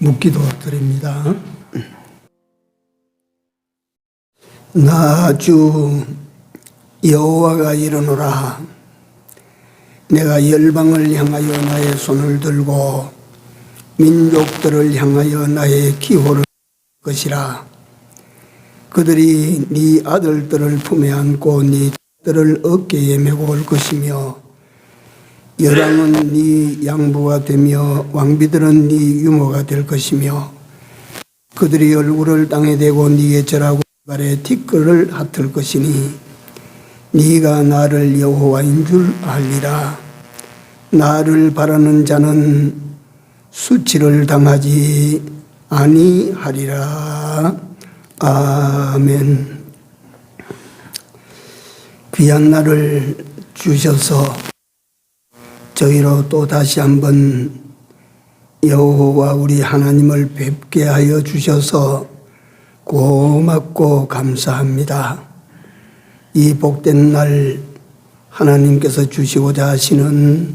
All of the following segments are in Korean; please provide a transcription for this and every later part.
묵기도 드립니다. 나 주 여호와가 이르노라. 내가 열방을 향하여 나의 손을 들고 민족들을 향하여 나의 기호를 것이라. 그들이 네 아들들을 품에 안고 네 딸들을 어깨에 메고 올 것이며, 여랑은 네 양부가 되며 왕비들은 네 유모가 될 것이며, 그들이 얼굴을 땅에 대고 네게 절하고 발에 티끌을 핫을 것이니 네가 나를 여호와인 줄 알리라. 나를 바라는 자는 수치를 당하지 아니하리라. 아멘. 귀한 날을 주셔서 저희로 또 다시 한번 여호와 우리 하나님을 뵙게 하여 주셔서 고맙고 감사합니다. 이 복된 날 하나님께서 주시고자 하시는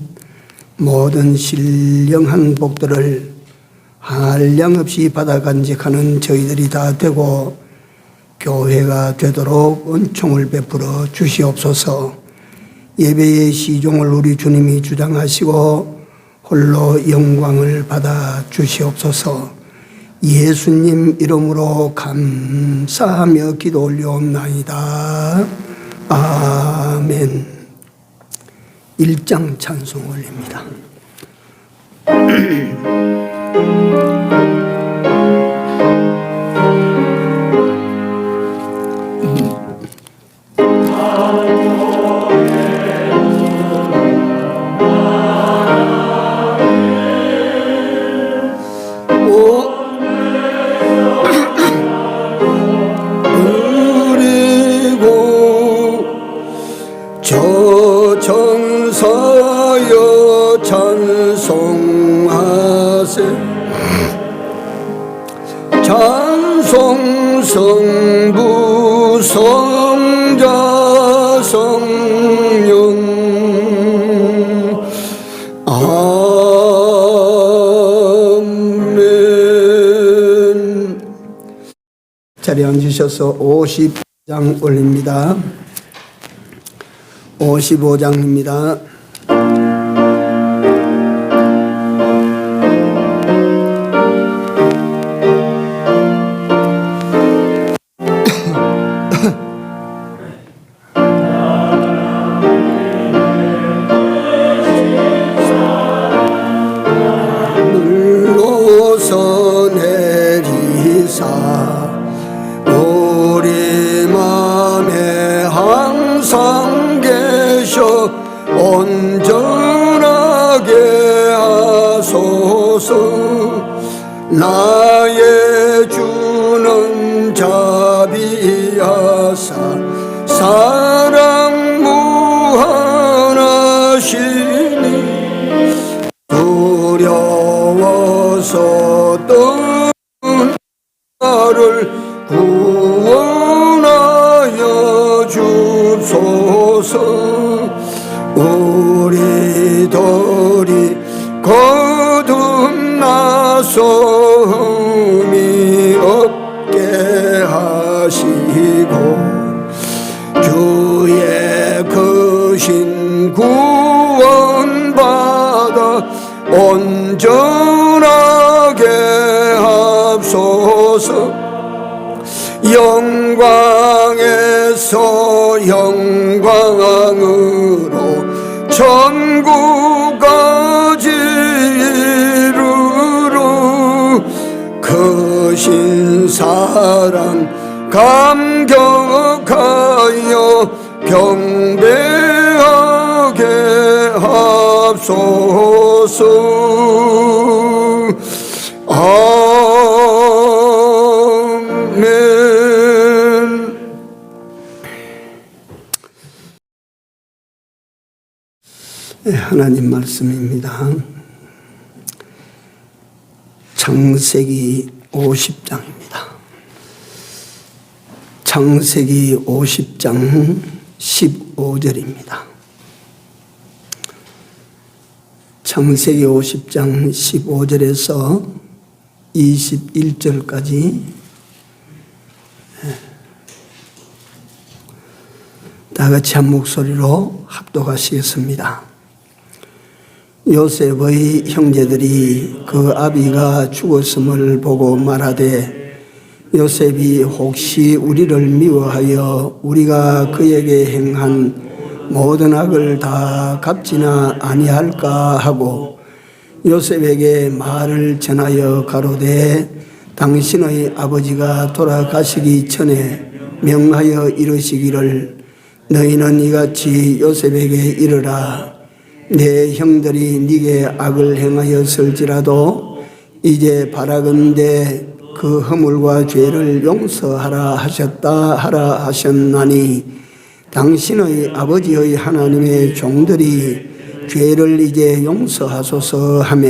모든 신령한 복들을 한량없이 받아 간직하는 저희들이 다 되고 교회가 되도록 은총을 베풀어 주시옵소서. 예배의 시종을 우리 주님이 주장하시고 홀로 영광을 받아 주시옵소서. 예수님 이름으로 감사하며 기도 올려옵나이다. 아멘. 1장 찬송 올립니다. 정서여 찬송하세. 찬송 성부 성자 성령. 아멘. 자리에 앉으셔서 50장 올립니다. 55장입니다. 물로서 내리사 우리 맘에 항상 계셔 온전하게 하소서. 나의 주는 자비하사 사랑 무한하시니 두려워서 떠는 나를 구원하여 주소서. 우리들이 거듭나서 흠이 없게 하시고 주의 크신 구원받아 온전하게 합소서. 영광에서 영광으로 천국까지 이르러 크신 사랑 감격하여 경배하게 합소서. 아멘. 하나님 말씀입니다. 창세기 50장입니다. 창세기 50장 15절입니다. 창세기 50장 15절에서 21절까지 다 같이 한 목소리로 합독하시겠습니다. 요셉의 형제들이 그 아비가 죽었음을 보고 말하되 요셉이 혹시 우리를 미워하여 우리가 그에게 행한 모든 악을 다 갚지나 아니할까 하고 요셉에게 말을 전하여 가로되 당신의 아버지가 돌아가시기 전에 명하여 이르시기를 너희는 이같이 요셉에게 이르라 내 형들이 네게 악을 행하였을지라도 이제 바라건대 그 허물과 죄를 용서하라 하셨나니 당신의 아버지의 하나님의 종들이 죄를 이제 용서하소서 하며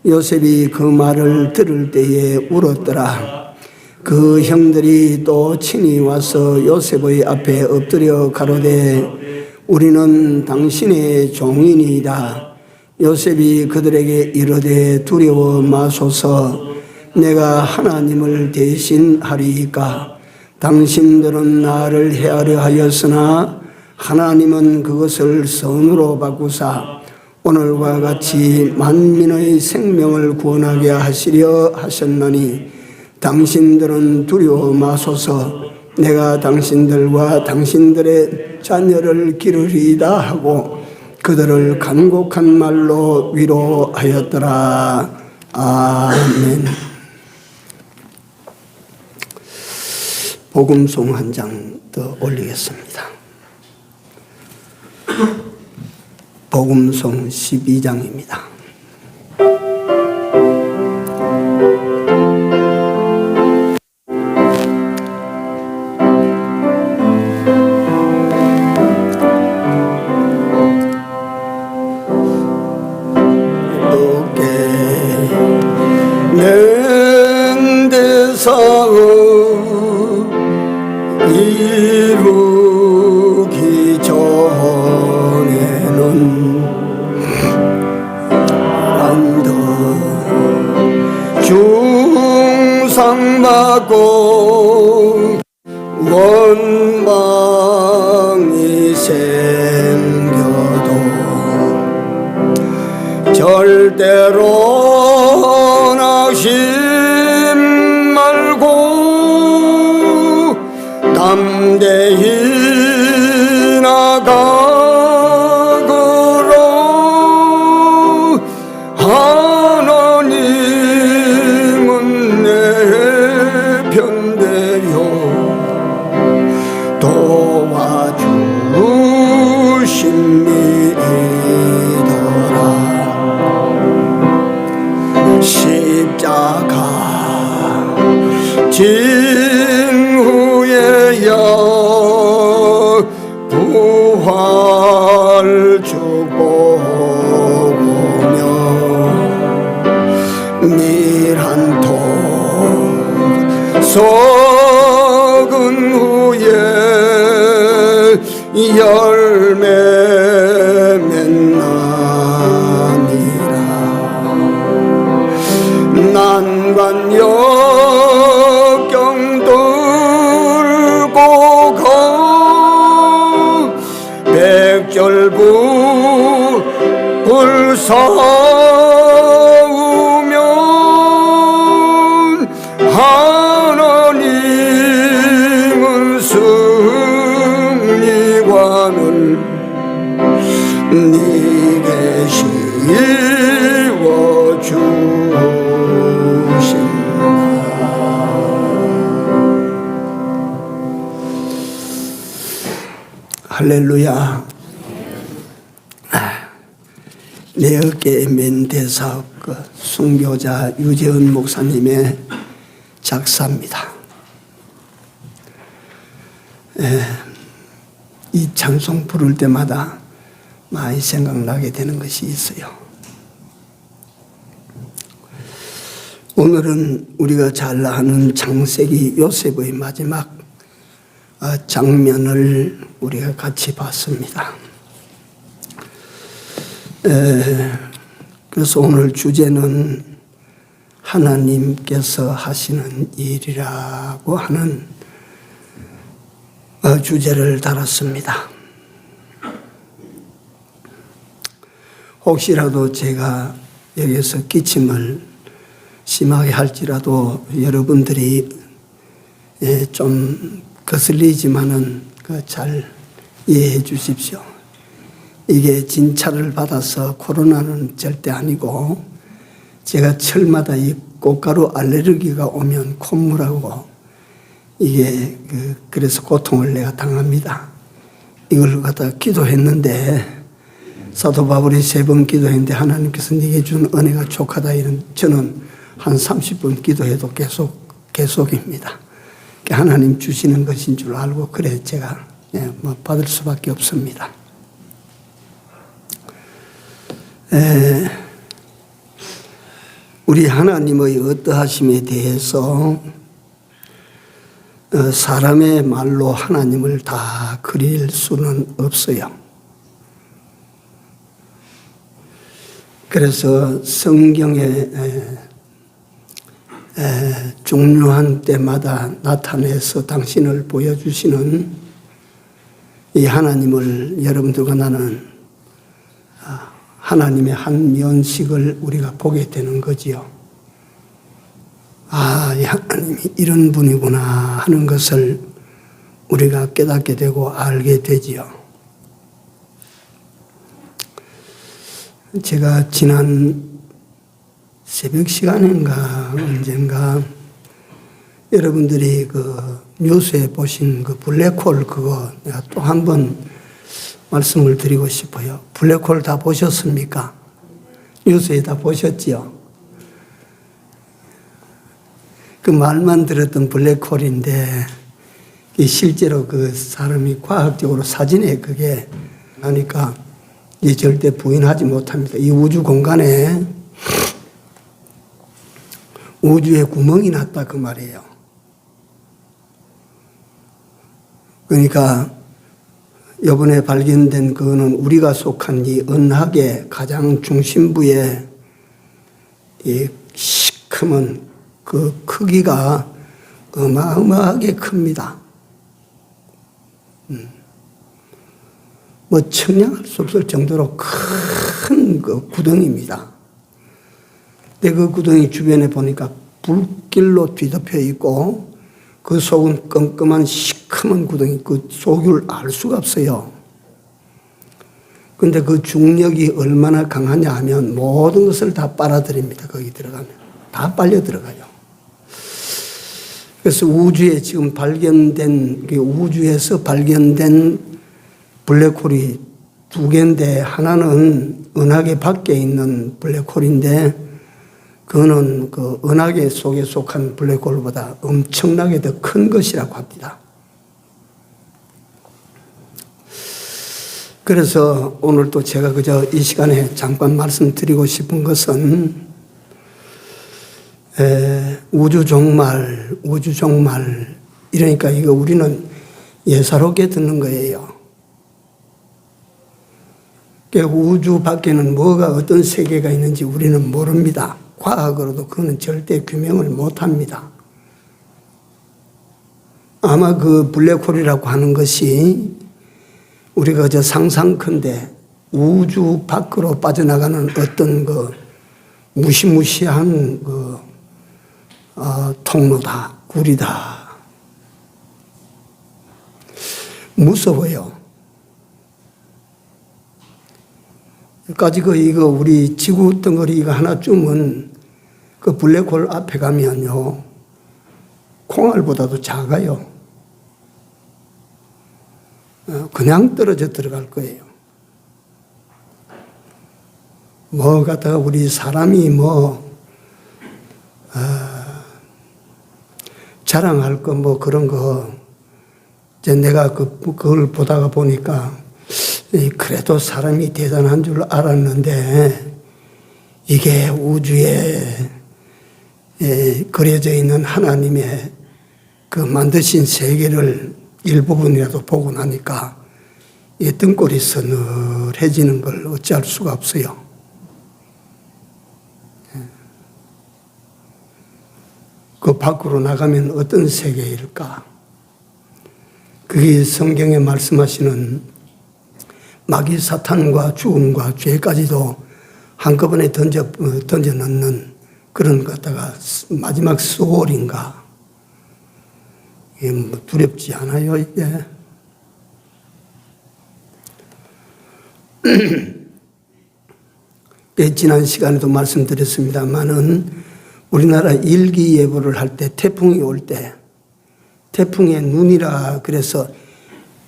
요셉이 그 말을 들을 때에 울었더라. 그 형들이 또 친히 와서 요셉의 앞에 엎드려 가로되 우리는 당신의 종이니이다. 요셉이 그들에게 이르되 두려워 마소서 내가 하나님을 대신하리이까 당신들은 나를 해하려 하였으나 하나님은 그것을 선으로 바꾸사 오늘과 같이 만민의 생명을 구원하게 하시려 하셨나니 당신들은 두려워 마소서 내가 당신들과 당신들의 자녀를 기르리이다 하고 그들을 간곡한 말로 위로하였더라. 아멘. 복음송 한 장 더 올리겠습니다. 복음송 12장입니다. 이루기 전에는 안도 중상받고 원망이 생겨도 절대로 낙심 담대히 나가거라. 하나님은 내 편되어 도와주심이더라. 십자가 후에야 부활 주고 보며 밀 한 통 썩은 후에 열매 맺나니라. 난관 백절부 불사우면 하나님은 승리관을 네게 씌워주신다. 할렐루야. 내 어깨에 맨 대사업 순교자 유재은 목사님의 작사입니다. 이 찬송 부를 때마다 많이 생각나게 되는 것이 있어요. 오늘은 우리가 잘 아는 창세기 요셉의 마지막 장면을 우리가 같이 봤습니다. 그래서 오늘 주제는 하나님께서 하시는 일이라고 하는 주제를 달았습니다. 혹시라도 제가 여기서 기침을 심하게 할지라도 여러분들이 좀 거슬리지만은 잘 이해해 주십시오. 이게 진찰을 받아서 코로나는 절대 아니고, 제가 철마다 이 꽃가루 알레르기가 오면 콧물하고 이게 그래서 고통을 내가 당합니다. 이걸 갖다가 기도했는데, 사도 바울이 3번 기도했는데 하나님께서 네게 준 은혜가 족하다, 이런, 저는 한 30분 기도해도 계속입니다. 하나님 주시는 것인 줄 알고, 그래 제가 받을 수밖에 없습니다. 우리 하나님의 어떠하심에 대해서 사람의 말로 하나님을 다 그릴 수는 없어요. 그래서 성경에 중요한 때마다 나타내서 당신을 보여주시는 이 하나님을 여러분들과 나는 하나님의 한 면식을 우리가 보게 되는 거지요. 아, 이 하나님이 이런 분이구나 하는 것을 우리가 깨닫게 되고 알게 되지요. 제가 지난 새벽 시간인가 언젠가 여러분들이 뉴스에 보신 블랙홀, 그거 내가 또 한 번 말씀을 드리고 싶어요. 블랙홀 다 보셨습니까? 뉴스에 다 보셨지요? 그 말만 들었던 블랙홀인데, 실제로 그 사람이 과학적으로 사진에 그게 나니까 이 절대 부인하지 못합니다. 이 우주 공간에 우주에 구멍이 났다, 그 말이에요. 그러니까 이번에 발견된 그거는 우리가 속한 이 은하계 가장 중심부에 이 시커먼 그 크기가 어마어마하게 큽니다. 뭐 측량할 수 없을 정도로 큰 그 구덩이입니다. 근데 그 구덩이 주변에 보니까 불길로 뒤덮여 있고, 그 속은 껌껌한 시커먼 구덩이, 그 속을 알 수가 없어요. 근데 그 중력이 얼마나 강하냐 하면 모든 것을 다 빨아들입니다. 거기 들어가면 다 빨려 들어가요. 그래서 우주에 지금 우주에서 발견된 블랙홀이 2개인데, 하나는 은하계 밖에 있는 블랙홀인데, 그거는 그 은하계 속에 속한 블랙홀보다 엄청나게 더 큰 것이라고 합니다. 그래서 오늘 또 제가 그저 이 시간에 잠깐 말씀드리고 싶은 것은, 우주 종말, 이러니까 이거 우리는 예사롭게 듣는 거예요. 우주 밖에는 뭐가 어떤 세계가 있는지 우리는 모릅니다. 과학으로도 그거는 절대 규명을 못합니다. 아마 그 블랙홀이라고 하는 것이 우리가 그저 상상컨대 우주 밖으로 빠져나가는 어떤 그 무시무시한 통로다, 굴이다. 무서워요. 까지 이거 우리 지구 덩어리 이거 하나쯤은 그 블랙홀 앞에 가면요, 콩알보다도 작아요. 그냥 떨어져 들어갈 거예요. 뭐 갖다가 우리 사람이 자랑할 거 그런 거, 이제 내가 그걸 보다가 보니까 그래도 사람이 대단한 줄 알았는데, 이게 우주에 그려져 있는 하나님의 그 만드신 세계를 일부분이라도 보고 나니까 이 등골이 서늘해지는 걸 어찌할 수가 없어요. 밖으로 나가면 어떤 세계일까? 그게 성경에 말씀하시는 마귀 사탄과 죽음과 죄까지도 한꺼번에 던져 넣는 그런 것 갖다가 마지막 수월인가? 이게 뭐 두렵지 않아요, 이게? 지난 시간에도 말씀드렸습니다만은 우리나라 일기예보를 할 때 태풍이 올 때 태풍의 눈이라 그래서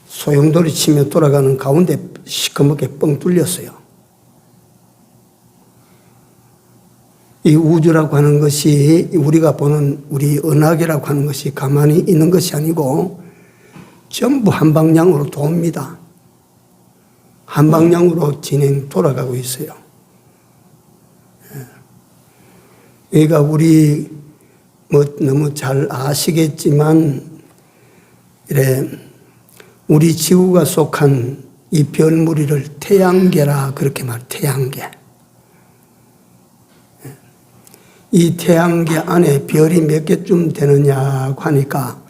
소용돌이 치며 돌아가는 가운데 시커멓게 뻥 뚫렸어요. 이 우주라고 하는 것이 우리가 보는 우리 은하계라고 하는 것이 가만히 있는 것이 아니고 전부 한 방향으로 돕니다. 한 방향으로 돌아가고 있어요. 그러니까 우리 뭐 너무 잘 아시겠지만 이래 우리 지구가 속한 이 별무리를 태양계라 그렇게 태양계. 이 태양계 안에 별이 몇 개쯤 되느냐고 하니까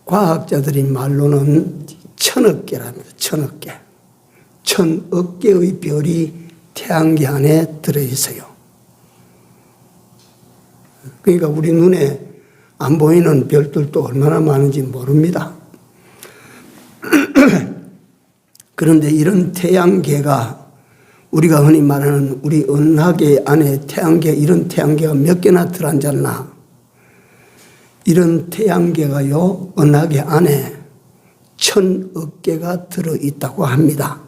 과학자들이 말로는 1000억 개랍니다. 1000억 개. 1000억 개의 별이 태양계 안에 들어있어요. 그러니까 우리 눈에 안 보이는 별들도 얼마나 많은지 모릅니다. 그런데 이런 태양계가 우리가 흔히 말하는 우리 은하계 안에 태양계, 이런 태양계가 몇 개나 들어앉았나? 이런 태양계가요, 은하계 안에 1000억 개가 들어있다고 합니다.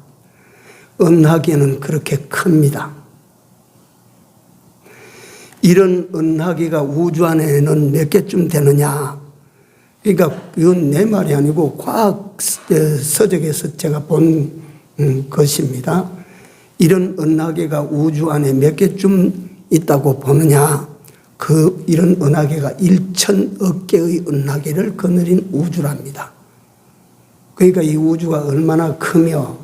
은하계는 그렇게 큽니다. 이런 은하계가 우주 안에는 몇 개쯤 되느냐? 그러니까 이건 내 말이 아니고 과학 서적에서 제가 본 것입니다. 이런 은하계가 우주 안에 몇 개쯤 있다고 보느냐? 이런 은하계가 1000억 개의 은하계를 거느린 우주랍니다. 그러니까 이 우주가 얼마나 크며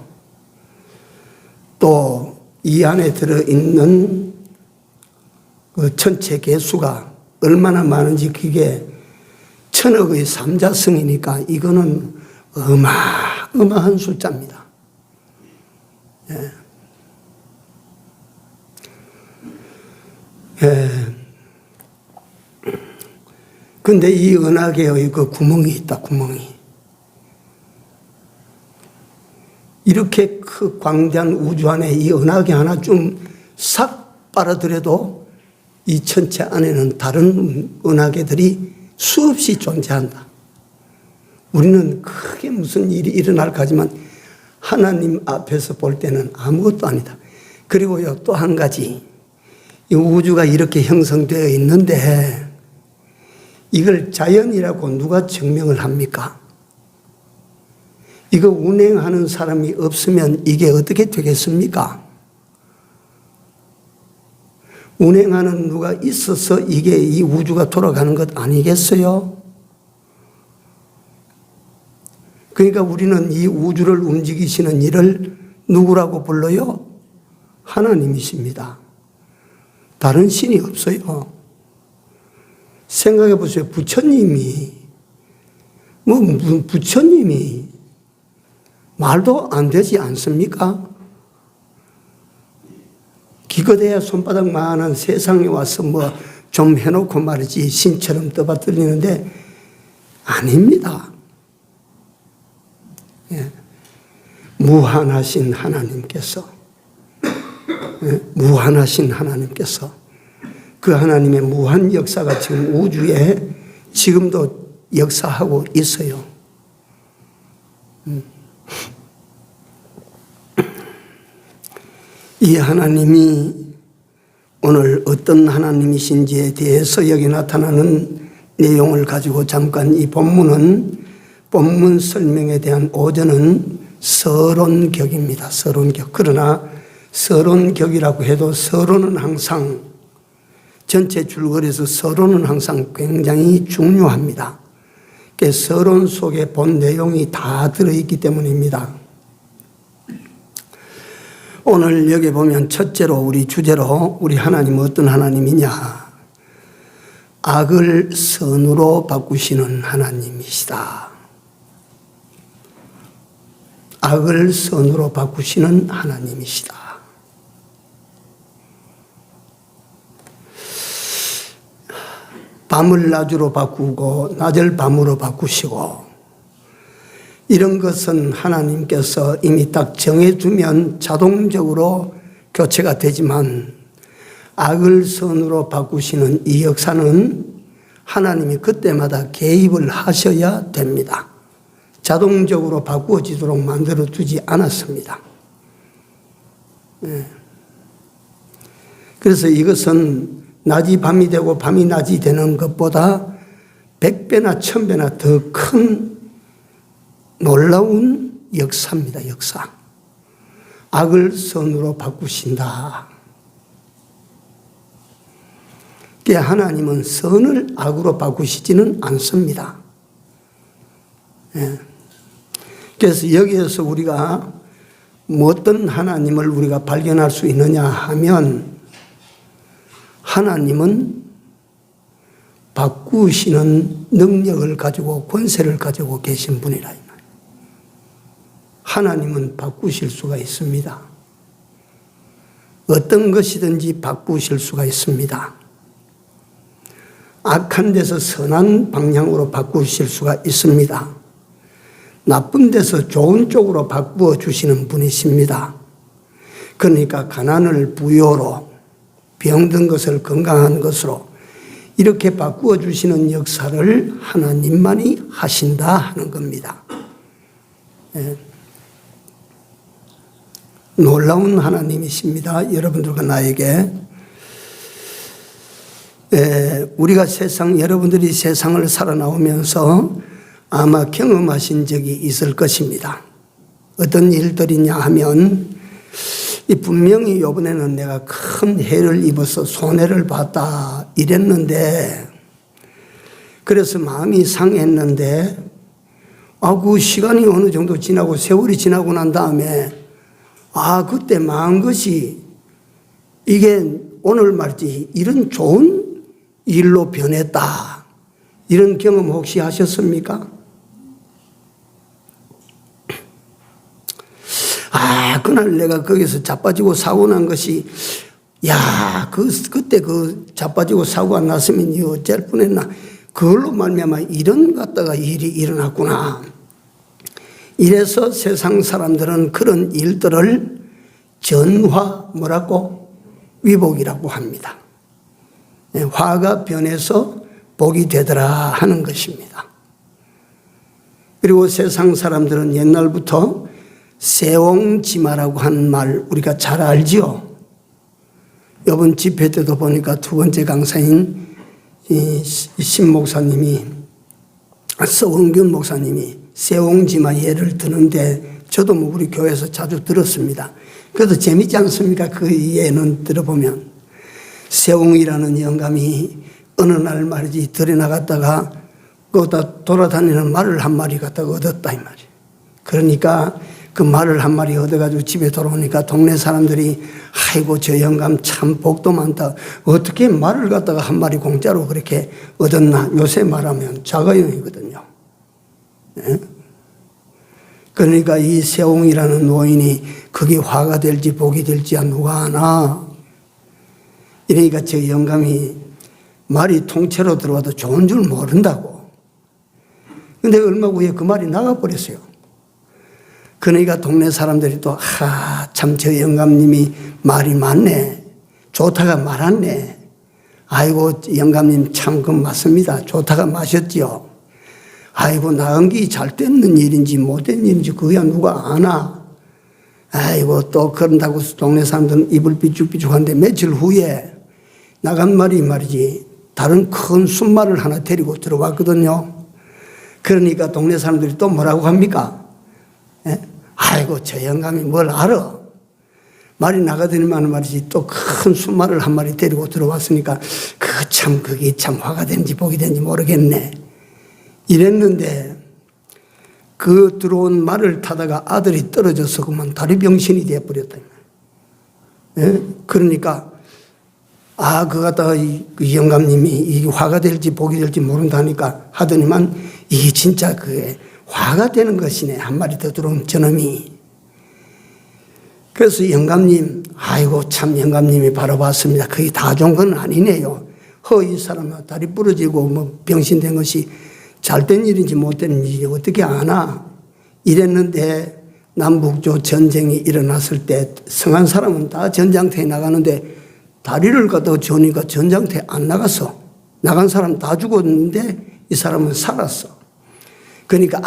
또 이 안에 들어있는 그 전체 개수가 얼마나 많은지 그게 1000억의 삼자성이니까 이거는 어마어마한 숫자입니다. 예. 예. 근데 이 은하계의 그 구멍이 있다, 구멍이. 이렇게 광대한 우주 안에 이 은하계 하나 좀 싹 빨아들여도 이 천체 안에는 다른 은하계들이 수없이 존재한다. 우리는 크게 무슨 일이 일어날 거지만 하나님 앞에서 볼 때는 아무것도 아니다. 그리고요, 또 한 가지. 이 우주가 이렇게 형성되어 있는데 이걸 자연이라고 누가 증명을 합니까? 이거 운행하는 사람이 없으면 이게 어떻게 되겠습니까? 운행하는 누가 있어서 이게 이 우주가 돌아가는 것 아니겠어요? 그러니까 우리는 이 우주를 움직이시는 일을 누구라고 불러요? 하나님이십니다. 다른 신이 없어요. 생각해 보세요. 부처님이 말도 안 되지 않습니까? 기껏해야 손바닥만한 세상에 와서 뭐 좀 해놓고 말이지 신처럼 떠받들리는데 아닙니다. 예. 무한하신 하나님께서 무한하신 하나님께서 그 하나님의 무한 역사가 지금 우주에 지금도 역사하고 있어요. 이 하나님이 오늘 어떤 하나님이신지에 대해서 여기 나타나는 내용을 가지고 잠깐 이 본문 설명에 대한 오전은 서론격입니다. 서론격. 그러나 서론격이라고 해도 서론은 항상 전체 줄거리에서 서론은 항상 굉장히 중요합니다. 서론 속에 본 내용이 다 들어있기 때문입니다. 오늘 여기 보면 첫째로 우리 주제로 우리 하나님은 어떤 하나님이냐. 악을 선으로 바꾸시는 하나님이시다. 악을 선으로 바꾸시는 하나님이시다. 밤을 낮으로 바꾸고 낮을 밤으로 바꾸시고, 이런 것은 하나님께서 이미 딱 정해주면 자동적으로 교체가 되지만, 악을 선으로 바꾸시는 이 역사는 하나님이 그때마다 개입을 하셔야 됩니다. 자동적으로 바꾸어지도록 만들어 두지 않았습니다. 그래서 이것은 낮이 밤이 되고 밤이 낮이 되는 것보다 100배나 1000배나 더 큰 놀라운 역사입니다. 역사. 악을 선으로 바꾸신다. 하나님은 선을 악으로 바꾸시지는 않습니다. 그래서 여기에서 우리가 어떤 하나님을 우리가 발견할 수 있느냐 하면, 하나님은 바꾸시는 능력을 가지고 권세를 가지고 계신 분이라. 하나님은 바꾸실 수가 있습니다. 어떤 것이든지 바꾸실 수가 있습니다. 악한 데서 선한 방향으로 바꾸실 수가 있습니다. 나쁜 데서 좋은 쪽으로 바꾸어 주시는 분이십니다. 그러니까 가난을 부요로, 병든 것을 건강한 것으로 이렇게 바꾸어 주시는 역사를 하나님만이 하신다 하는 겁니다. 놀라운 하나님이십니다. 여러분들과 나에게. 우리가 여러분들이 세상을 살아나오면서 아마 경험하신 적이 있을 것입니다. 어떤 일들이냐 하면, 분명히 이번에는 내가 큰 해를 입어서 손해를 봤다 이랬는데, 그래서 마음이 상했는데, 그 시간이 어느 정도 지나고 세월이 지나고 난 다음에, 그때 망한 것이 이게 오늘 말이지 이런 좋은 일로 변했다. 이런 경험 혹시 하셨습니까? 그날 내가 거기서 자빠지고 사고 난 것이, 그때 자빠지고 사고가 났으면 어쩔 뻔했나. 그걸로 말미암아 이런 갖다가 일이 일어났구나. 이래서 세상 사람들은 그런 일들을 위복이라고 합니다. 화가 변해서 복이 되더라 하는 것입니다. 그리고 세상 사람들은 옛날부터 세옹지마라고 하는 말 우리가 잘 알지요. 이번 집회 때도 보니까 두 번째 강사인 신 목사님이, 서원균 목사님이 세옹지마 예를 드는데, 저도 우리 교회에서 자주 들었습니다. 그래도 재밌지 않습니까? 그 예는 들어보면. 세옹이라는 영감이 어느 날 말이지 들에 나갔다가 거기다 돌아다니는 말을 한 마리 갖다가 얻었다 이 말이에요. 그러니까 그 말을 한 마리 얻어가지고 집에 돌아오니까 동네 사람들이, 아이고 저 영감 참 복도 많다. 어떻게 말을 갖다가 한 마리 공짜로 그렇게 얻었나. 요새 말하면 자가용이거든요. 그러니까 이 세옹이라는 노인이 그게 화가 될지 복이 될지 누가 아나. 이러니까 저 영감이 말이 통째로 들어와도 좋은 줄 모른다고. 근데 얼마 후에 그 말이 나가버렸어요. 그러니까 동네 사람들이 또, 참 저 영감님이 말이 많네. 좋다가 말았네. 아이고 영감님 참 그 맞습니다. 좋다가 마셨지요. 아이고 나은 게 잘 됐는 일인지 못된 일인지 그야 누가 아나. 아이고 또 그런다고 동네 사람들은 입을 삐죽삐죽한데, 며칠 후에 나간 말이지 다른 큰 순말을 하나 데리고 들어왔거든요. 그러니까 동네 사람들이 또 뭐라고 합니까? 아이고 저 영감이 뭘 알아. 말이 나가더니만 말이지 또 큰 순말을 한 마리 데리고 들어왔으니까 그게 참 화가 되는지 복이 되는지 모르겠네. 이랬는데 그 들어온 말을 타다가 아들이 떨어져서 그만 다리 병신이 되어버렸다. 그러니까 그거 갖다가 그 영감님이 이게 화가 될지 복이 될지 모른다니까 하더니만 이게 진짜 그게 화가 되는 것이네. 한 마리 더 들어온 저놈이. 그래서 영감님, 아이고 참 영감님이 바로 봤습니다. 그게 다 좋은 건 아니네요. 이 사람은 다리 부러지고 뭐 병신된 것이 잘된 일인지 못된 일인지 어떻게 아나. 이랬는데 남북조 전쟁이 일어났을 때 성한 사람은 다 전장터에 나가는데 다리를 갖다가 주니까 전장터에 안 나갔어. 나간 사람 다 죽었는데 이 사람은 살았어. 그러니까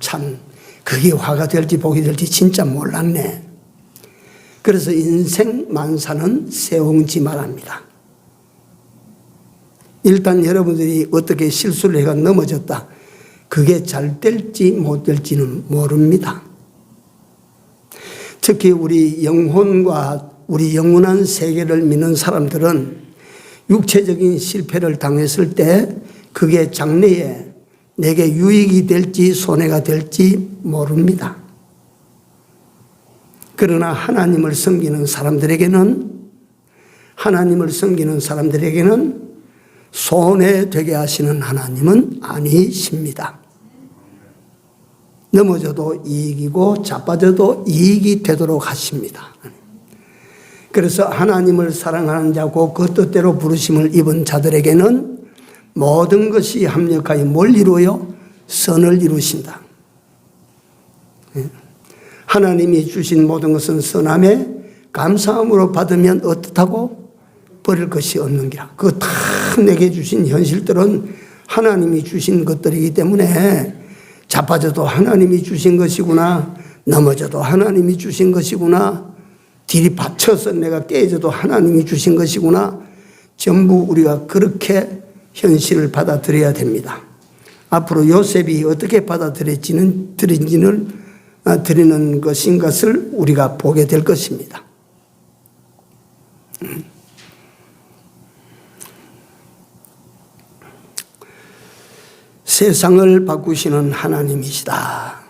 참 그게 화가 될지 복이 될지 진짜 몰랐네. 그래서 인생 만사는 세웅지 말합니다. 일단 여러분들이 어떻게 실수를 해가 넘어졌다. 그게 잘 될지 못 될지는 모릅니다. 특히 우리 영혼과 우리 영원한 세계를 믿는 사람들은 육체적인 실패를 당했을 때 그게 장래에 내게 유익이 될지 손해가 될지 모릅니다. 그러나 하나님을 섬기는 사람들에게는 손해되게 하시는 하나님은 아니십니다. 넘어져도 이익이고 자빠져도 이익이 되도록 하십니다. 그래서 하나님을 사랑하는 자고 그 뜻대로 부르심을 입은 자들에게는 모든 것이 합력하여 뭘 이루어요? 선을 이루신다. 하나님이 주신 모든 것은 선함에 감사함으로 받으면 어떻다고? 버릴 것이 없는기라. 그거 다 내게 주신 현실들은 하나님이 주신 것들이기 때문에 자빠져도 하나님이 주신 것이구나. 넘어져도 하나님이 주신 것이구나. 들이받쳐서 내가 깨져도 하나님이 주신 것이구나. 전부 우리가 그렇게 현실을 받아들여야 됩니다. 앞으로 요셉이 어떻게 받아들이는 것인 것을 우리가 보게 될 것입니다. 세상을 바꾸시는 하나님이시다.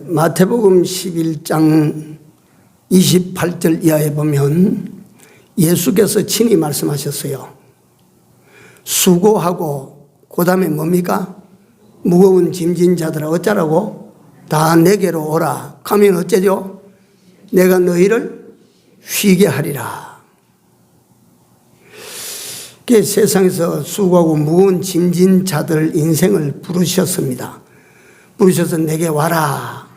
마태복음 11장 28절 이하에 보면 예수께서 친히 말씀하셨어요. 수고하고 그 다음에 뭡니까? 무거운 짐진 자들아 어쩌라고? 다 내게로 오라. 가면 어째죠? 내가 너희를 쉬게 하리라. 세상에서 수고하고 무거운 짐진 자들 인생을 부르셨습니다. 부르셔서 내게 와라.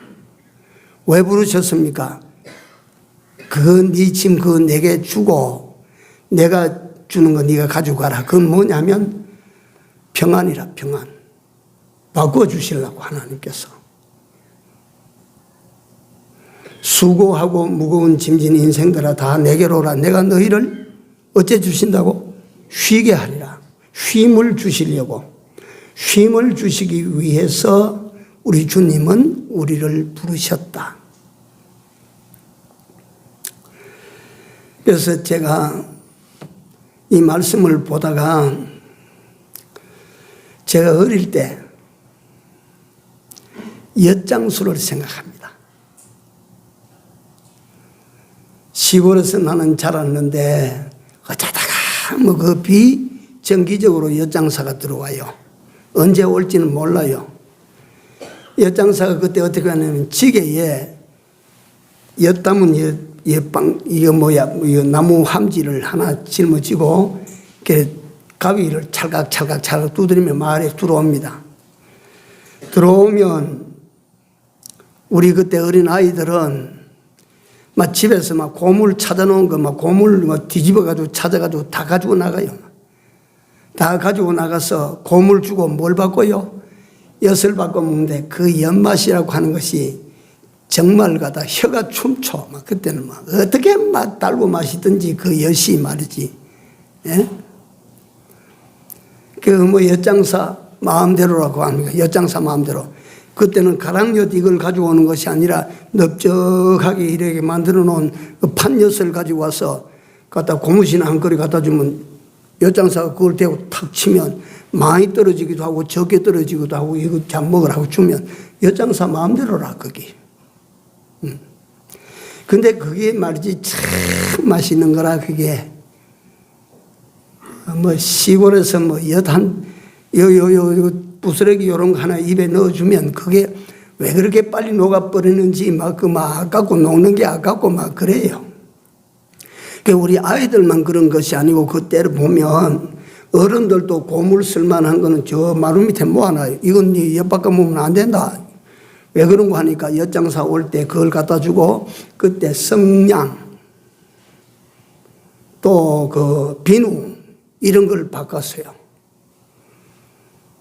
왜 부르셨습니까? 네 짐 그거 내게 주고 내가 주는 거 네가 가지고 가라. 그건 뭐냐면 평안이라. 평안. 바꿔주시려고 하나님께서. 수고하고 무거운 짐진 인생들아 다 내게로 오라. 내가 너희를 어째 주신다고? 쉬게 하리라. 쉼을 주시려고. 쉼을 주시기 위해서 우리 주님은 우리를 부르셨다. 그래서 제가 이 말씀을 보다가 제가 어릴 때 엿장수를 생각합니다. 시골에서 나는 자랐는데 어쩌다가 그 비정기적으로 엿장사가 들어와요. 언제 올지는 몰라요. 엿장사가 그때 어떻게 하냐면 지게에 엿 담은 이거 나무 함지를 하나 짊어지고 가위를 찰칵 두드리며 마을에 들어옵니다. 들어오면 우리 그때 어린 아이들은 집에서 고물 찾아놓은 거 고물 뒤집어가지고 찾아가지고 다 가지고 나가요. 다 가지고 나가서 고물 주고 뭘 바꿔요? 엿을 바꿔 먹는데 그 엿맛이라고 하는 것이 정말 가다 혀가 춤춰. 그때는 어떻게 달고 마시든지 그 엿이 말이지. 예? 엿장사 마음대로라고 합니다. 엿장사 마음대로. 그때는 가랑엿 이걸 가지고 오는 것이 아니라 넓적하게 이렇게 만들어 놓은 판엿을 가지고 와서 갖다 고무신 한 그릇 갖다 주면 엿장사가 그걸 대고 탁 치면 많이 떨어지기도 하고 적게 떨어지기도 하고 이거 잘 먹으라고 주면 엿장사 마음대로라 거기. 근데 그게 말이지 참 맛있는 거라. 그게 뭐 시골에서 뭐 엿한 요 부스러기 요런 거 하나 입에 넣어주면 그게 왜 그렇게 빨리 녹아버리는지 막 아깝고 녹는 게 아깝고 막 그래요. 우리 아이들만 그런 것이 아니고 그때를 보면 어른들도 고물 쓸만한 거는 저 마루 밑에 모아놔요. 이건 네 엿바꿔 먹으면 안 된다. 왜 그런 거 하니까 엿장사 올 때 그걸 갖다 주고 그때 성냥 또 그 비누 이런 걸 바꿨어요.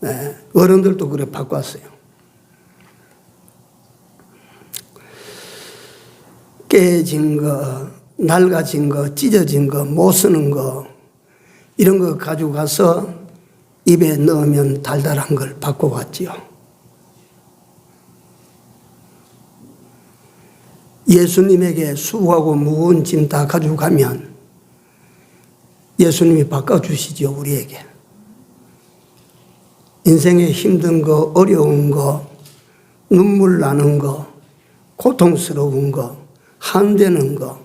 네, 어른들도 그래 바꿨어요. 깨진 거, 낡아진 거, 찢어진 거, 못 쓰는 거 이런 거 가지고 가서 입에 넣으면 달달한 걸 바꿔왔지요. 예수님에게 수고하고 무거운 짐 다 가지고 가면 예수님이 바꿔주시죠, 우리에게. 인생에 힘든 거, 어려운 거, 눈물 나는 거, 고통스러운 거, 한대는 거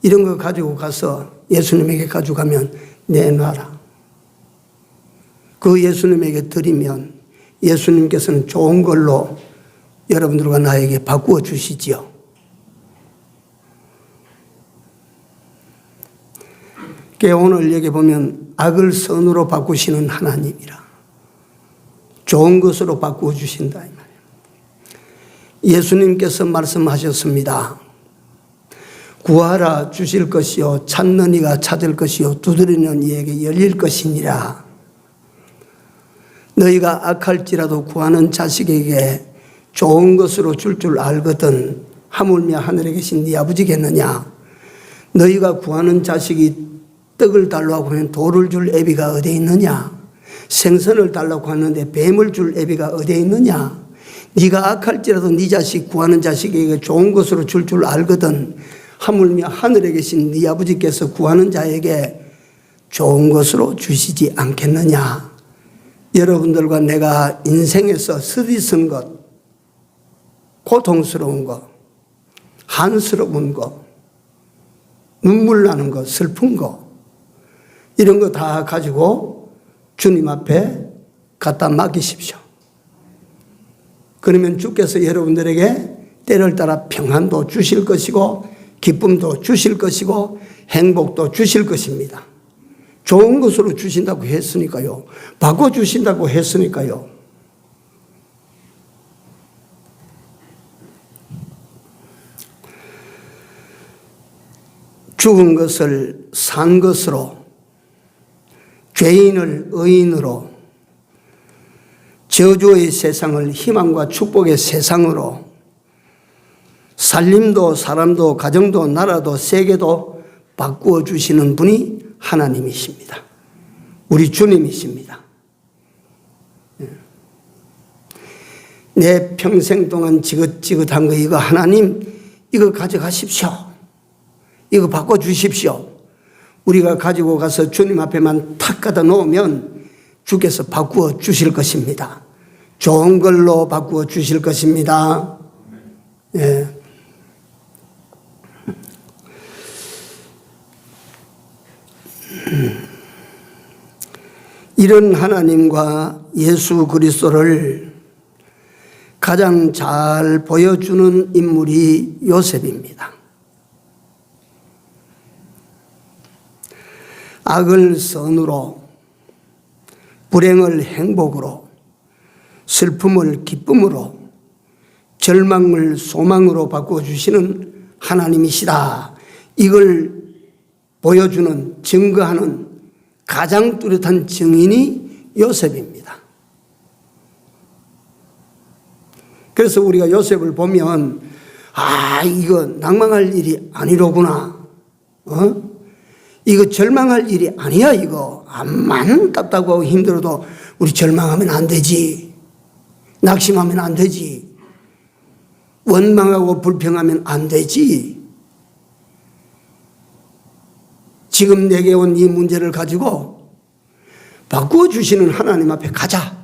이런 거 가지고 가서 예수님에게 가지고 가면 내놔라. 그 예수님에게 드리면 예수님께서는 좋은 걸로 여러분들과 나에게 바꾸어 주시지요. 오늘 여기 보면 악을 선으로 바꾸시는 하나님이라. 좋은 것으로 바꾸어 주신다 이 말이에요. 예수님께서 말씀하셨습니다. 구하라 주실 것이요 찾는 이가 찾을 것이요 두드리는 이에게 열릴 것이니라. 너희가 악할지라도 구하는 자식에게 좋은 것으로 줄 알거든 하물며 하늘에 계신 네 아버지겠느냐. 너희가 구하는 자식이 떡을 달라고 하면 돌을 줄 애비가 어디에 있느냐. 생선을 달라고 하는데 뱀을 줄 애비가 어디에 있느냐. 네가 악할지라도 네 자식 구하는 자식에게 좋은 것으로 줄 알거든 하물며 하늘에 계신 네 아버지께서 구하는 자에게 좋은 것으로 주시지 않겠느냐. 여러분들과 내가 인생에서 쓰디쓴 것, 고통스러운 것, 한스러운 것, 눈물 나는 것, 슬픈 것 이런 거 다 가지고 주님 앞에 갖다 맡기십시오. 그러면 주께서 여러분들에게 때를 따라 평안도 주실 것이고 기쁨도 주실 것이고 행복도 주실 것입니다. 좋은 것으로 주신다고 했으니까요. 바꿔주신다고 했으니까요. 죽은 것을 산 것으로, 죄인을 의인으로, 저주의 세상을 희망과 축복의 세상으로, 살림도 사람도 가정도 나라도 세계도 바꾸어 주시는 분이 하나님이십니다. 우리 주님이십니다. 내 평생 동안 지긋지긋한 거 이거 하나님 이거 가져가십시오. 이거 바꿔주십시오. 우리가 가지고 가서 주님 앞에만 탁 갖다 놓으면 주께서 바꾸어 주실 것입니다. 좋은 걸로 바꾸어 주실 것입니다. 예. 이런 하나님과 예수 그리스도를 가장 잘 보여주는 인물이 요셉입니다. 악을 선으로, 불행을 행복으로, 슬픔을 기쁨으로, 절망을 소망으로 바꿔주시는 하나님이시다. 이걸 보여주는, 증거하는 가장 뚜렷한 증인이 요셉입니다. 그래서 우리가 요셉을 보면 이거 낭망할 일이 아니로구나. 이거 절망할 일이 아니야. 이거 암만 답답하고 힘들어도 우리 절망하면 안 되지. 낙심하면 안 되지. 원망하고 불평하면 안 되지. 지금 내게 온 이 문제를 가지고 바꾸어 주시는 하나님 앞에 가자.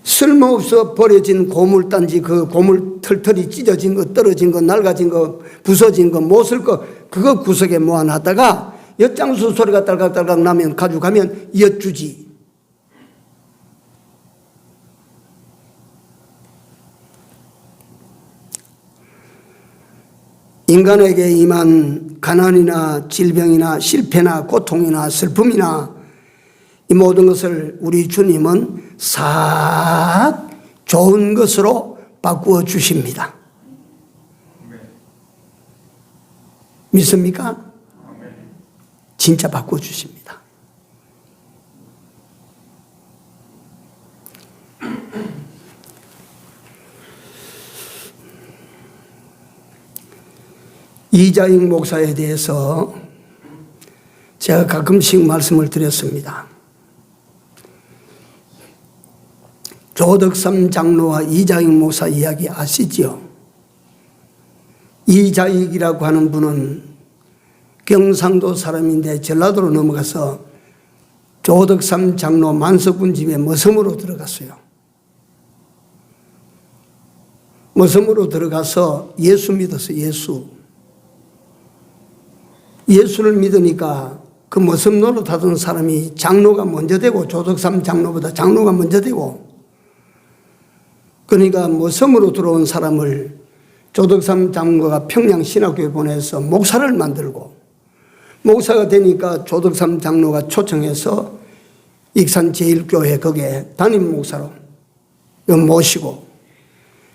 쓸모없어 버려진 고물단지, 그 고물 털털이 찢어진 거, 떨어진 거, 낡아진 거, 부서진 거, 못 쓸 거, 그거 구석에 모아놨다가 엿장수 소리가 딸깍딸깍 나면 가져가면 엿주지. 인간에게 임한 가난이나 질병이나 실패나 고통이나 슬픔이나 이 모든 것을 우리 주님은 싹 좋은 것으로 바꾸어 주십니다. 믿습니까? 진짜 바꾸어 주십니다. 이자익 목사에 대해서 제가 가끔씩 말씀을 드렸습니다. 조덕삼 장로와 이자익 목사 이야기 아시죠? 이자익이라고 하는 분은 경상도 사람인데 전라도로 넘어가서 조덕삼 장로 만석군 집에 머슴으로 들어갔어요. 머슴으로 들어가서 예수 믿었어요. 예수를 믿으니까 그 머슴 노릇하던 사람이 장로가 먼저 되고, 조덕삼 장로보다 장로가 먼저 되고, 그러니까 머슴으로 들어온 사람을 조덕삼 장로가 평양신학교에 보내서 목사를 만들고, 목사가 되니까 조덕삼 장로가 초청해서 익산 제1교회 거기에 담임 목사로 모시고,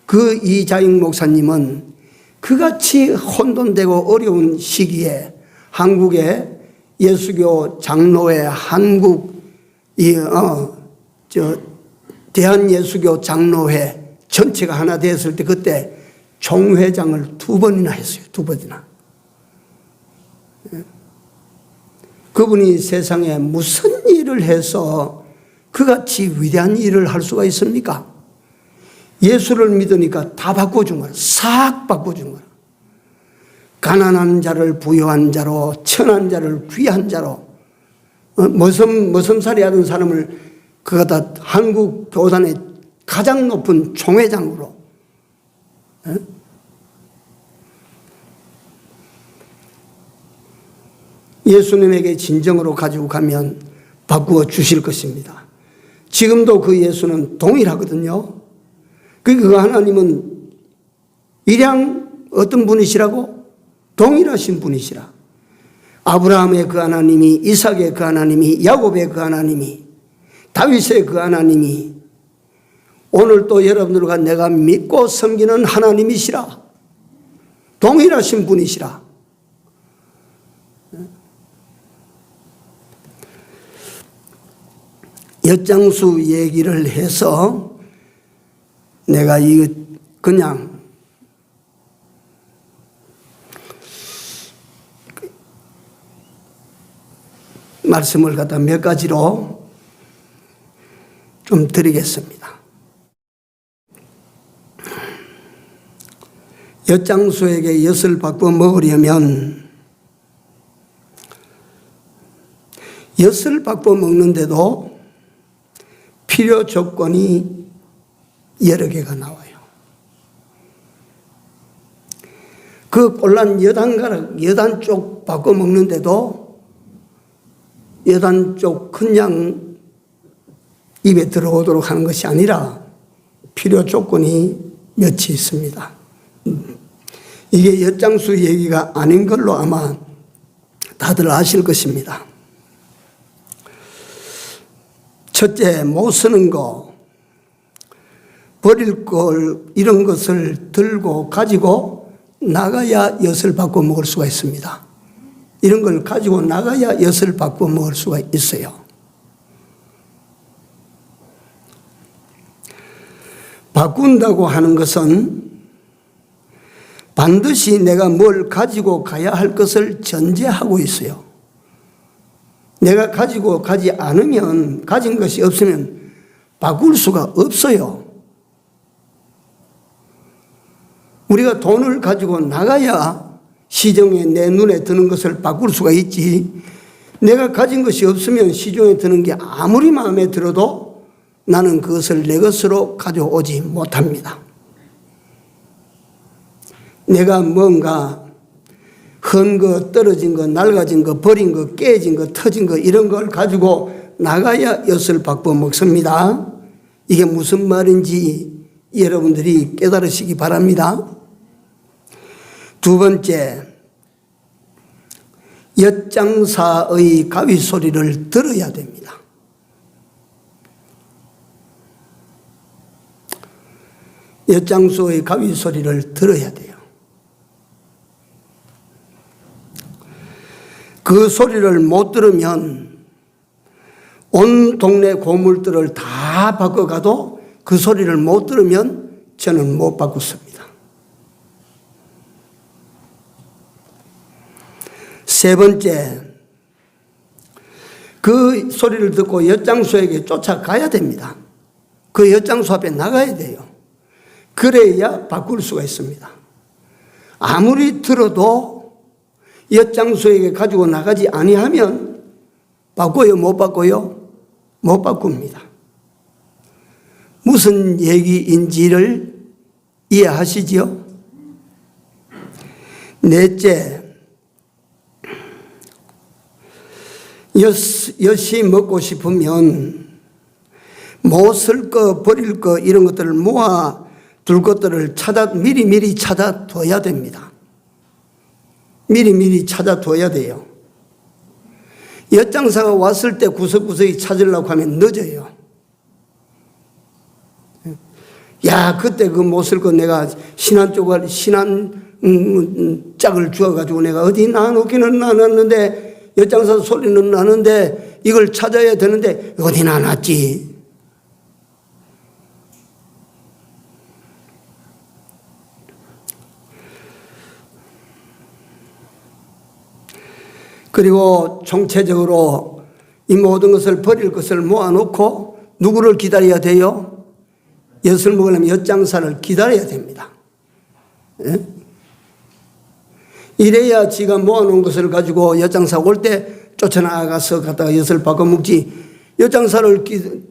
그 이자익 목사님은 그같이 혼돈되고 어려운 시기에 한국의 예수교 장로회 대한예수교 장로회 전체가 하나 되었을 때 그때 총회장을 2번이나 했어요. 2번이나. 그분이 세상에 무슨 일을 해서 그같이 위대한 일을 할 수가 있습니까? 예수를 믿으니까 다 바꿔준 거야. 싹 바꿔준 거야. 가난한 자를 부유한 자로, 천한 자를 귀한 자로, 머슴살이 하던 사람을 그가 다 한국 교단의 가장 높은 총회장으로. 예수님에게 진정으로 가지고 가면 바꾸어 주실 것입니다. 지금도 그 예수는 동일하거든요. 그 하나님은 일양 어떤 분이시라고? 동일하신 분이시라. 아브라함의 그 하나님이, 이삭의 그 하나님이, 야곱의 그 하나님이, 다윗의 그 하나님이 오늘 또 여러분들과 내가 믿고 섬기는 하나님이시라. 동일하신 분이시라. 엿장수 얘기를 해서 내가 이거 그냥 말씀을 갖다 몇 가지로 좀 드리겠습니다. 엿장수에게 엿을 바꿔 먹으려면 엿을 바꿔 먹는데도 필요 조건이 여러 개가 나와요. 그 꼴란 여단 쪽 바꿔 먹는데도 여단 쪽 그냥 입에 들어오도록 하는 것이 아니라 필요 조건이 몇이 있습니다. 이게 엿장수 얘기가 아닌 걸로 아마 다들 아실 것입니다. 첫째, 못 쓰는 거, 버릴 걸, 이런 것을 들고 가지고 나가야 엿을 바꿔 먹을 수가 있습니다. 이런 걸 가지고 나가야 엿을 바꿔 먹을 수가 있어요. 바꾼다고 하는 것은 반드시 내가 뭘 가지고 가야 할 것을 전제하고 있어요. 내가 가지고 가지 않으면, 가진 것이 없으면 바꿀 수가 없어요. 우리가 돈을 가지고 나가야 시중에 내 눈에 드는 것을 바꿀 수가 있지, 내가 가진 것이 없으면 시중에 드는 게 아무리 마음에 들어도 나는 그것을 내 것으로 가져오지 못합니다. 내가 뭔가 헌 거, 떨어진 거, 낡아진 거, 버린 거, 깨진 거, 터진 거 이런 걸 가지고 나가야 엿을 바꿔 먹습니다. 이게 무슨 말인지 여러분들이 깨달으시기 바랍니다. 두 번째, 엿장사의 가위 소리를 들어야 됩니다. 엿장수의 가위 소리를 들어야 돼요. 그 소리를 못 들으면 온 동네 고물들을 다 바꿔가도 그 소리를 못 들으면 저는 못 바꿨습니다. 세 번째, 그 소리를 듣고 엿장수에게 쫓아가야 됩니다. 그 엿장수 앞에 나가야 돼요. 그래야 바꿀 수가 있습니다. 아무리 들어도 엿장수에게 가지고 나가지 아니하면 바꿔요, 못 바꿔요? 못 바꿉니다. 무슨 얘기인지를 이해하시죠? 넷째, 엿이 먹고 싶으면 못 쓸 거, 버릴 거 이런 것들을 모아 둘 것들을 미리미리 찾아둬야 됩니다. 미리미리 찾아둬야 돼요. 엿장사가 왔을 때 구석구석이 찾으려고 하면 늦어요. 야, 그때 그 못 쓸 거 내가 신한 짝을 주어가지고 내가 어디 놔놓기는 놔놨는데 엿장사 소리는 나는데 이걸 찾아야 되는데 어디 놔놨지? 그리고 총체적으로 이 모든 것을 버릴 것을 모아놓고 누구를 기다려야 돼요? 엿을 먹으려면 엿장사를 기다려야 됩니다. 예? 이래야 지가 모아놓은 것을 가지고 엿장사 올 때 쫓아나가서 갖다가 엿을 바꿔먹지. 엿장사를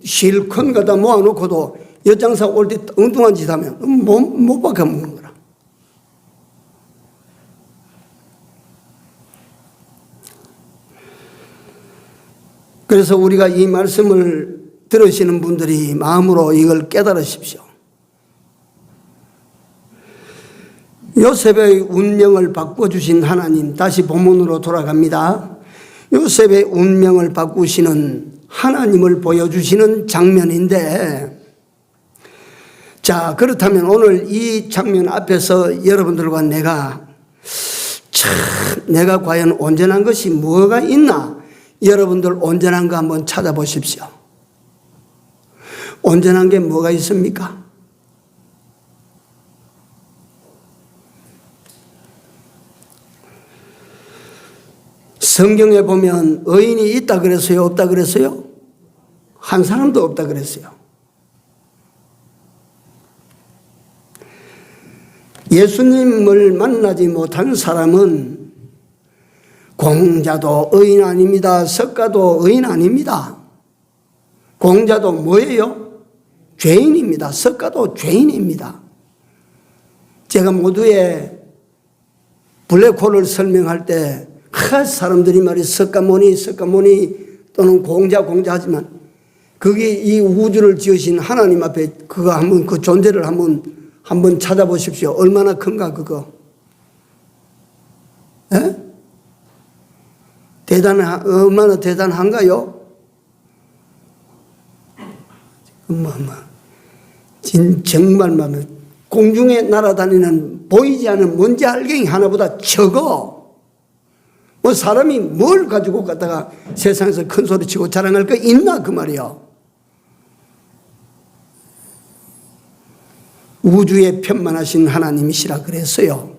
실컷 갖다 모아놓고도 엿장사 올 때 엉뚱한 짓 하면 못 바꿔먹는 거라. 그래서 우리가 이 말씀을 들으시는 분들이 마음으로 이걸 깨달으십시오. 요셉의 운명을 바꿔주신 하나님, 다시 본문으로 돌아갑니다. 요셉의 운명을 바꾸시는 하나님을 보여주시는 장면인데, 자, 그렇다면 오늘 이 장면 앞에서 여러분들과 내가 과연 온전한 것이 뭐가 있나? 여러분들 온전한 거 한번 찾아보십시오. 온전한 게 뭐가 있습니까? 성경에 보면 의인이 있다 그랬어요? 없다 그랬어요? 한 사람도 없다 그랬어요. 예수님을 만나지 못한 사람은 공자도 의인 아닙니다. 석가도 의인 아닙니다. 공자도 뭐예요? 죄인입니다. 석가도 죄인입니다. 제가 모두의 블랙홀을 설명할 때 사람들이 말이 석가모니 또는 공자 하지만 그게 이 우주를 지으신 하나님 앞에 그거 한번 그 존재를 한번 찾아보십시오. 얼마나 큰가 그거. 에? 얼마나 대단한가요? 정말 공중에 날아다니는 보이지 않는 먼지 알갱이 하나보다 적어. 뭐 사람이 뭘 가지고 갔다가 세상에서 큰 소리 치고 자랑할 거 있나 그 말이요. 우주에 편만하신 하나님이시라 그랬어요.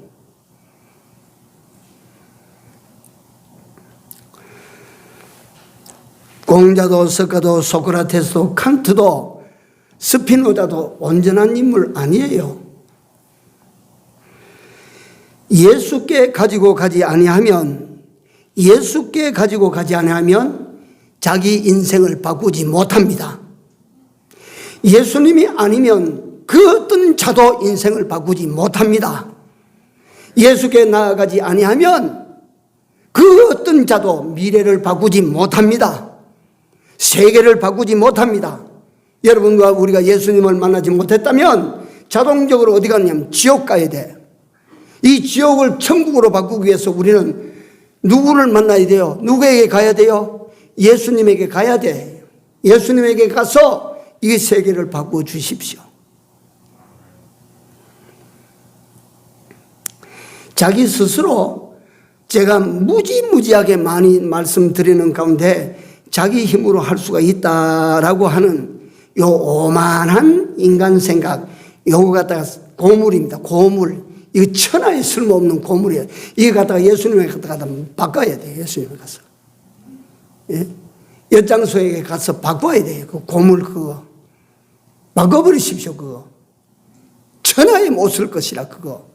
공자도 석가도 소크라테스도 칸트도 스피노자도 온전한 인물 아니에요. 예수께 가지고 가지 아니하면 자기 인생을 바꾸지 못합니다. 예수님이 아니면 그 어떤 자도 인생을 바꾸지 못합니다. 예수께 나아가지 아니하면 그 어떤 자도 미래를 바꾸지 못합니다. 세계를 바꾸지 못합니다. 여러분과 우리가 예수님을 만나지 못했다면 자동적으로 어디 가냐면 지옥 가야 돼. 이 지옥을 천국으로 바꾸기 위해서 우리는 누구를 만나야 돼요? 누구에게 가야 돼요? 예수님에게 가야 돼. 예수님에게 가서 이 세계를 바꾸어 주십시오. 자기 스스로 제가 무지무지하게 많이 말씀드리는 가운데 자기 힘으로 할 수가 있다라고 하는 요 오만한 인간 생각, 요거 갖다가 고물입니다. 고물. 이거 천하에 쓸모없는 고물이에요. 이거 갖다가 예수님에 갖다가 바꿔야 돼요. 예수님에 가서. 예? 엿장소에게 가서 바꿔야 돼요. 그 고물 그거. 바꿔버리십시오. 그거. 천하에 못 쓸 것이라 그거.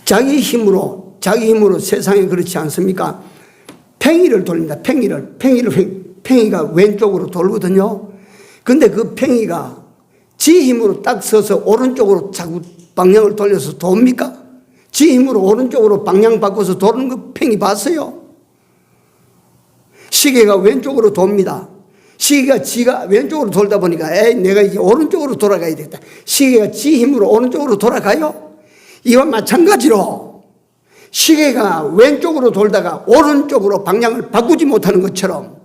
자기 힘으로 세상에 그렇지 않습니까? 팽이를 돌립니다. 팽이가 왼쪽으로 돌거든요. 근데 그 팽이가 지 힘으로 딱 서서 오른쪽으로 자꾸 방향을 돌려서 돕니까? 지 힘으로 오른쪽으로 방향 바꿔서 도는 거 팽이 봤어요? 시계가 왼쪽으로 돕니다. 시계가 지가 왼쪽으로 돌다 보니까 내가 이제 오른쪽으로 돌아가야 되겠다. 시계가 지 힘으로 오른쪽으로 돌아가요? 이와 마찬가지로 시계가 왼쪽으로 돌다가 오른쪽으로 방향을 바꾸지 못하는 것처럼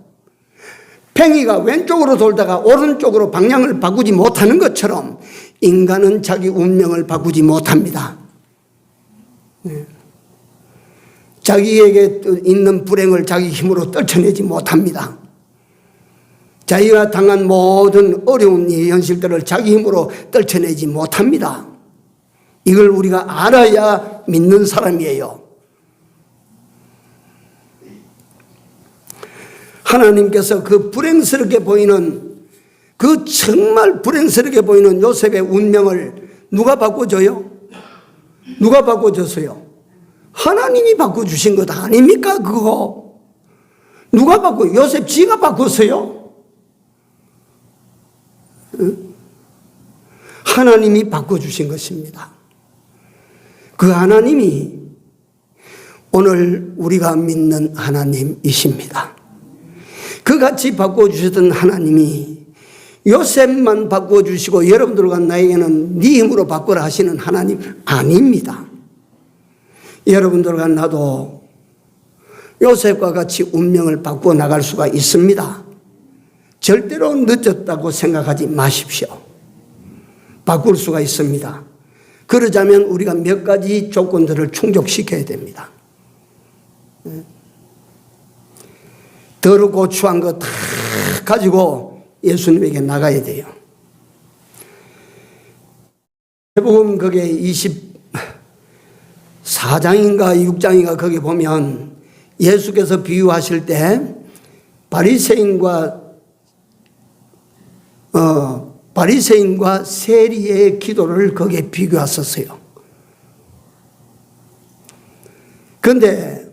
팽이가 왼쪽으로 돌다가 오른쪽으로 방향을 바꾸지 못하는 것처럼 인간은 자기 운명을 바꾸지 못합니다. 자기에게 있는 불행을 자기 힘으로 떨쳐내지 못합니다. 자기가 당한 모든 어려운 현실들을 자기 힘으로 떨쳐내지 못합니다. 이걸 우리가 알아야 믿는 사람이에요. 하나님께서 그 불행스럽게 보이는, 그 정말 불행스럽게 보이는 요셉의 운명을 누가 바꿔줘요? 누가 바꿔줬어요? 하나님이 바꿔주신 것 아닙니까? 그거 누가 바꿔? 요셉 지가 바꿨어요? 하나님이 바꿔주신 것입니다. 그 하나님이 오늘 우리가 믿는 하나님이십니다. 그같이 바꿔주셨던 하나님이 요셉만 바꿔주시고 여러분들과 나에게는 네 힘으로 바꾸라 하시는 하나님 아닙니다. 여러분들과 나도 요셉과 같이 운명을 바꾸어 나갈 수가 있습니다. 절대로 늦었다고 생각하지 마십시오. 바꿀 수가 있습니다. 그러자면 우리가 몇 가지 조건들을 충족시켜야 됩니다. 더럽고 추한 거 다 가지고 예수님에게 나가야 돼요. 마태복음 거기에 24장인가 6장인가 거기 보면 예수께서 비유하실 때 바리새인과 세리의 기도를 거기에 비교했었어요. 그런데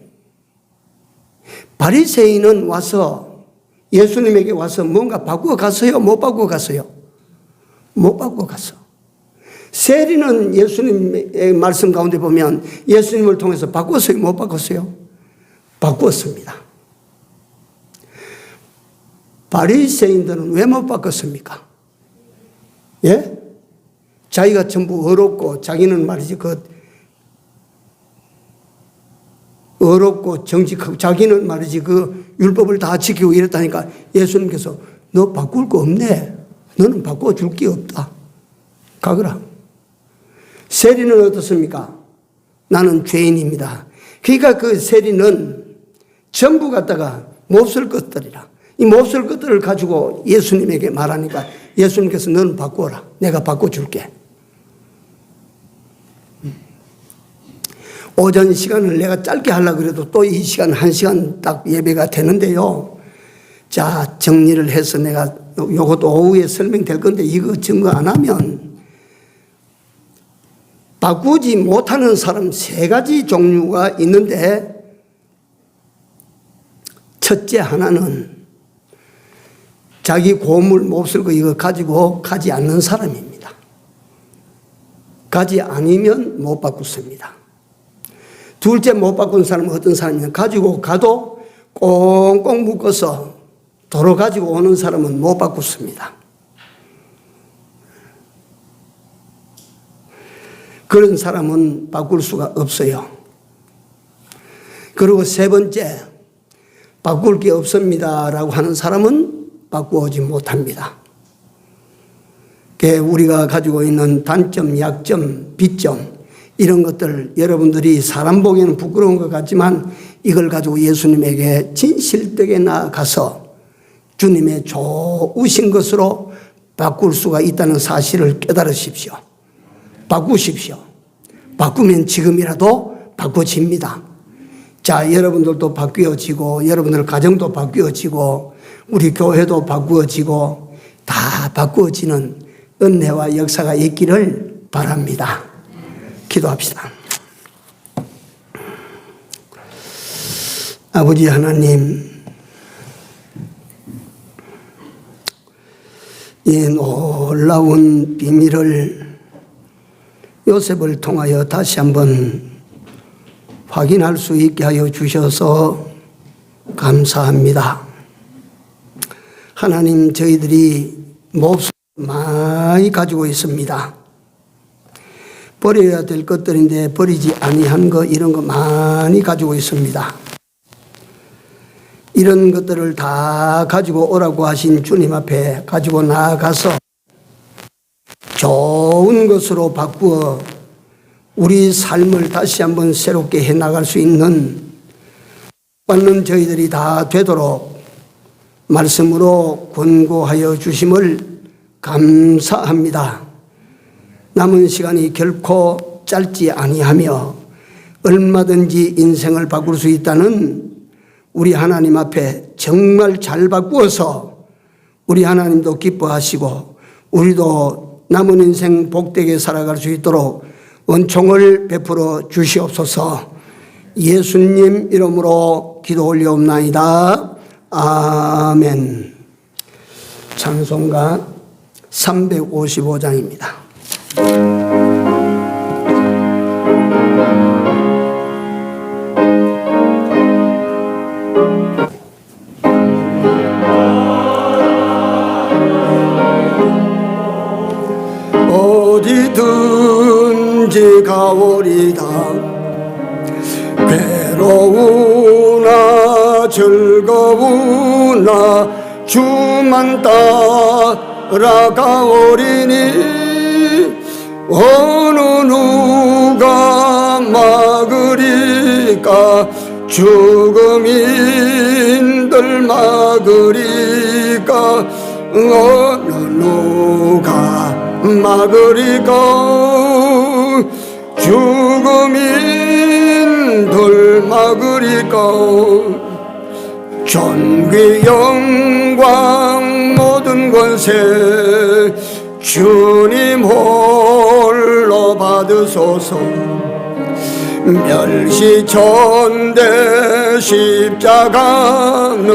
바리새인은 와서 예수님에게 와서 뭔가 바꾸어 갔어요? 못 바꾸어 갔어요? 못 바꾸어 갔어. 세리는 예수님의 말씀 가운데 보면 예수님을 통해서 바꿨어요? 못 바꿨어요? 바꾸었습니다. 바리새인들은 왜 못 바꿨습니까? 예? 자기가 전부 어렵고 자기는 말이지 어렵고 정직하고 자기는 말이지 율법을 다 지키고 이랬다니까 예수님께서 너 바꿀 거 없네. 너는 바꿔줄 게 없다. 가거라. 세리는 어떻습니까? 나는 죄인입니다. 그러니까 그 세리는 전부 갖다가 몹쓸 것들이라. 이 몹쓸 것들을 가지고 예수님에게 말하니까 예수님께서 너는 바꾸어라. 내가 바꿔줄게. 오전 시간을 내가 짧게 하려고 그래도 또 이 시간 1시간 딱 예배가 되는데요. 자, 정리를 해서 내가 요것도 오후에 설명될 건데 이거 증거 안 하면 바꾸지 못하는 사람 3가지 종류가 있는데 첫째 하나는 자기 고물 몹쓸 거 이거 가지고 가지 않는 사람입니다. 가지 않으면 못 바꾸습니다. 둘째 못 바꾼 사람은 어떤 사람이냐? 가지고 가도 꽁꽁 묶어서 도로 가지고 오는 사람은 못 바꾸습니다. 그런 사람은 바꿀 수가 없어요. 그리고 세 번째, 바꿀 게 없습니다라고 하는 사람은 바꾸어지 못합니다. 우리가 가지고 있는 단점, 약점, 비점 이런 것들 여러분들이 사람 보기에는 부끄러운 것 같지만 이걸 가지고 예수님에게 진실되게 나아가서 주님의 좋으신 것으로 바꿀 수가 있다는 사실을 깨달으십시오. 바꾸십시오. 바꾸면 지금이라도 바꿔집니다. 자, 여러분들도 바뀌어지고 여러분들 가정도 바뀌어지고 우리 교회도 바꾸어지고 다 바꾸어지는 은혜와 역사가 있기를 바랍니다. 기도합시다. 아버지 하나님, 이 놀라운 비밀을 요셉을 통하여 다시 한번 확인할 수 있게 하여 주셔서 감사합니다. 하나님, 저희들이 몹쓸 많이 가지고 있습니다. 버려야 될 것들인데 버리지 아니한 거 이런 거 많이 가지고 있습니다. 이런 것들을 다 가지고 오라고 하신 주님 앞에 가지고 나아가서 좋은 것으로 바꾸어 우리 삶을 다시 한번 새롭게 해나갈 수 있는 받는 저희들이 다 되도록 말씀으로 권고하여 주심을 감사합니다. 남은 시간이 결코 짧지 아니하며 얼마든지 인생을 바꿀 수 있다는 우리 하나님 앞에 정말 잘 바꾸어서 우리 하나님도 기뻐하시고 우리도 남은 인생 복되게 살아갈 수 있도록 은총을 베풀어 주시옵소서. 예수님 이름으로 기도 올려옵나이다. 아멘. 찬송가 355장입니다. 어디든지 가오리다. 괴로우나 즐거우나 주만 따라가오리니 어느 누가 막으리까 죽음인들 막으리까 어느 누가 막으리까 죽음인들 막으리까 존귀 영광 모든 권세 주님 홀로 받으소서. 멸시천대 십자가는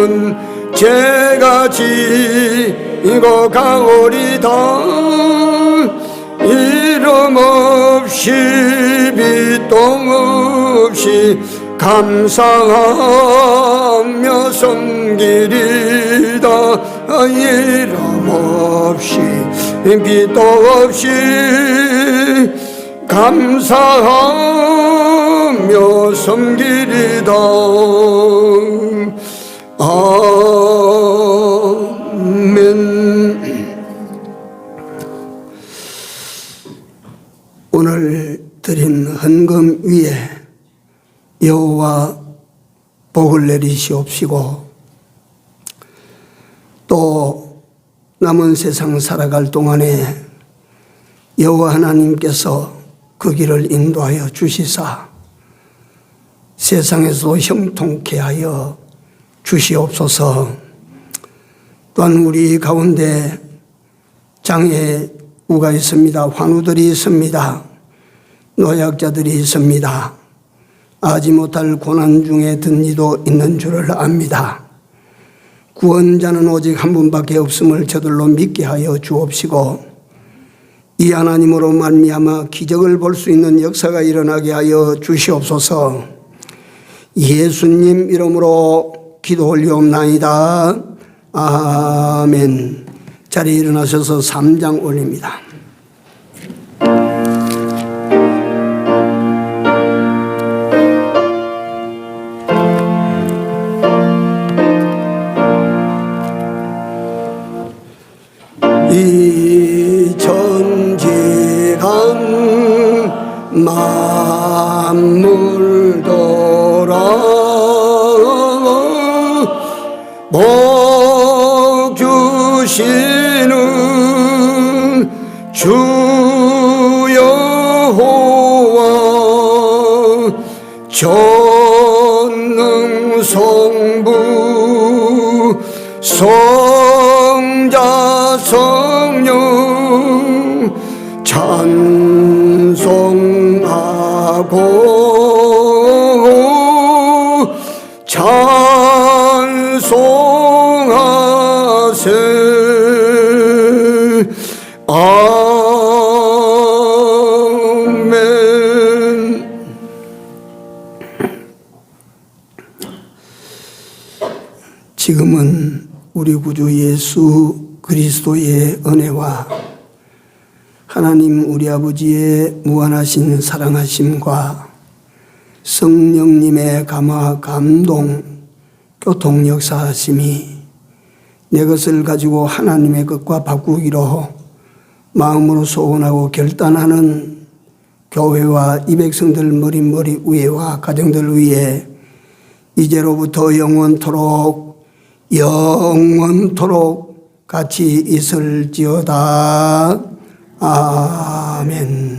제가 지고 가오리다. 이름 없이 비동 없이 감사하며 섬기리다. 이름 없이 비도 없이 감사하며 섬기리다. 아멘. 오늘 드린 헌금 위에 여호와 복을 내리시옵시고 또 남은 세상 살아갈 동안에 여호와 하나님께서 그 길을 인도하여 주시사 세상에서 형통케 하여 주시옵소서. 또한 우리 가운데 장애우가 있습니다. 환우들이 있습니다. 노약자들이 있습니다. 아지 못할 고난 중에 든 이도 있는 줄을 압니다. 구원자는 오직 한 분밖에 없음을 저들로 믿게 하여 주옵시고 이 하나님으로 말미암아 기적을 볼 수 있는 역사가 일어나게 하여 주시옵소서. 예수님 이름으로 기도 올리옵나이다. 아멘. 자리에 일어나셔서 3장 올립니다. 이 천지간 만물 돌아 복 주시는 주 여호와 전능 성부 성자 성령 찬송하고 찬송하세. 아멘. 지금은 우리 구주 예수 그리스도의 은혜와 하나님 우리 아버지의 무한하신 사랑하심과 성령님의 감화 감동 교통 역사하심이 내 것을 가지고 하나님의 것과 바꾸기로 마음으로 소원하고 결단하는 교회와 이 백성들 머리 위에와 가정들 위에 이제로부터 영원토록 같이 있을지어다. 아멘.